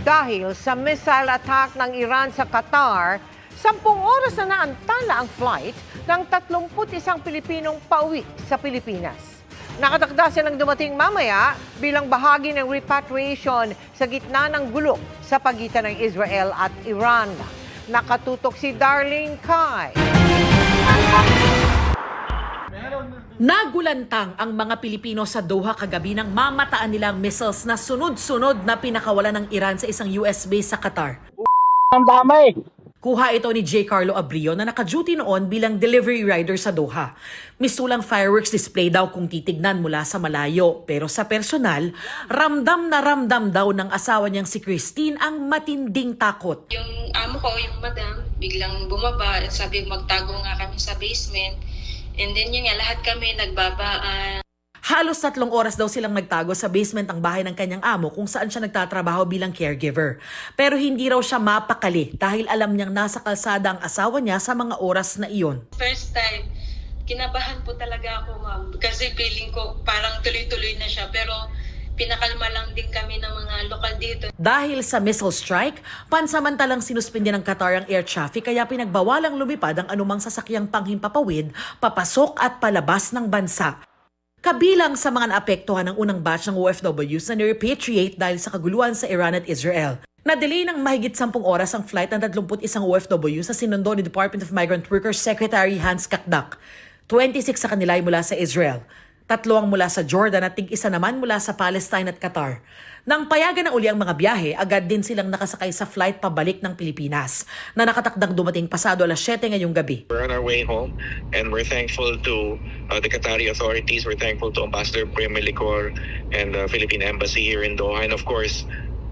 Dahil sa missile attack ng Iran sa Qatar, 10 oras na naantala ang flight ng 31 Pilipinong pauwi sa Pilipinas. Nakatakda silang dumating mamaya bilang bahagi ng repatriation sa gitna ng gulo sa pagitan ng Israel at Iran. Nakatutok si Darlene Kai. Nagulantang ang mga Pilipino sa Doha kagabi nang mamataan nilang missiles na sunod-sunod na pinakawalan ng Iran sa isang US base sa Qatar. Ang damay! Kuha ito ni J. Carlo Abrio na naka-duty noon bilang delivery rider sa Doha. Misulang fireworks display daw kung titignan mula sa malayo. Pero sa personal, ramdam na ramdam daw ng asawa niyang si Christine ang matinding takot. Yung amo ko, yung madam, biglang bumaba. Sabi magtago nga kami sa basement. And then yun nga, lahat kami nagbabaan. Halos 3 oras daw silang nagtago sa basement ng bahay ng kanyang amo kung saan siya nagtatrabaho bilang caregiver. Pero hindi raw siya mapakali dahil alam niyang nasa kalsada ang asawa niya sa mga oras na iyon. First time, kinabahan po talaga ako, ma'am. Kasi feeling ko parang tuloy-tuloy na siya. Pero pinakalma lang din kami ng mga lokal dito. Dahil sa missile strike, pansamantalang sinuspindi ng Qatar ang air traffic kaya pinagbawalang lumipad ang anumang sasakyang panghimpapawid, papasok at palabas ng bansa. Kabilang sa mga naapektuhan ng unang batch ng OFWs na nirepatriate dahil sa kaguluhan sa Iran at Israel. Na-delay ng mahigit 10 oras ang flight ng 31 OFW sa sinundo ni Department of Migrant Workers Secretary Hans Kakdak. 26 sa kanila ay mula sa Israel. 3 ang mula sa Jordan at tig-1 naman mula sa Palestine at Qatar. Nang payagan na uli ang mga biyahe, agad din silang nakasakay sa flight pabalik ng Pilipinas na nakatakdang dumating pasado alas 7 ngayong gabi. We're on our way home and we're thankful to the Qatari authorities. We're thankful to Ambassador Prem Melicor and the Philippine Embassy here in Doha and of course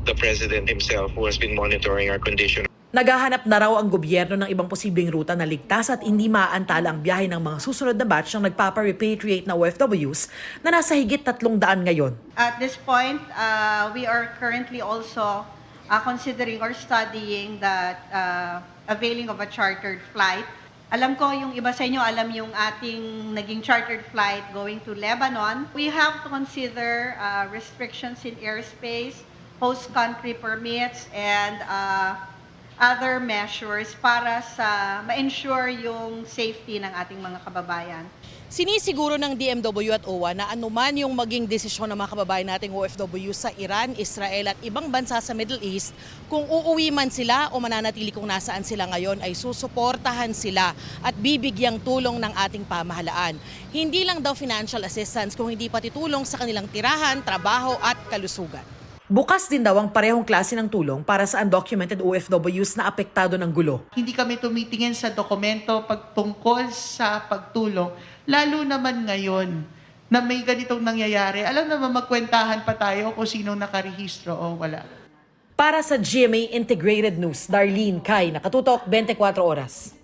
the President himself who has been monitoring our condition. Naghahanap na raw ang gobyerno ng ibang posibleng ruta na ligtas at hindi maaantala ang biyahe ng mga susunod na batch ng nagpapa-repatriate na OFWs na nasa higit 300 ngayon. At this point, we are currently also considering or studying that availing of a chartered flight. Alam ko yung iba sa inyo, alam yung ating naging chartered flight going to Lebanon. We have to consider restrictions in airspace, host country permits, and other measures para sa ma-ensure yung safety ng ating mga kababayan. Sinisiguro ng DMW at OWA na anuman yung maging desisyon ng mga kababayan nating OFW sa Iran, Israel at ibang bansa sa Middle East, kung uuwi man sila o mananatili kung nasaan sila ngayon ay susuportahan sila at bibigyang tulong ng ating pamahalaan. Hindi lang daw financial assistance kung hindi pati tulong sa kanilang tirahan, trabaho at kalusugan. Bukas din daw ang parehong klase ng tulong para sa undocumented OFWs na apektado ng gulo. Hindi kami tumitingin sa dokumento pagtungkol sa pagtulong, lalo naman ngayon na may ganitong nangyayari. Alam naman magkwentahan pa tayo kung sinong nakarehistro o wala. Para sa GMA Integrated News, Darlene Kai, nakatutok 24 oras.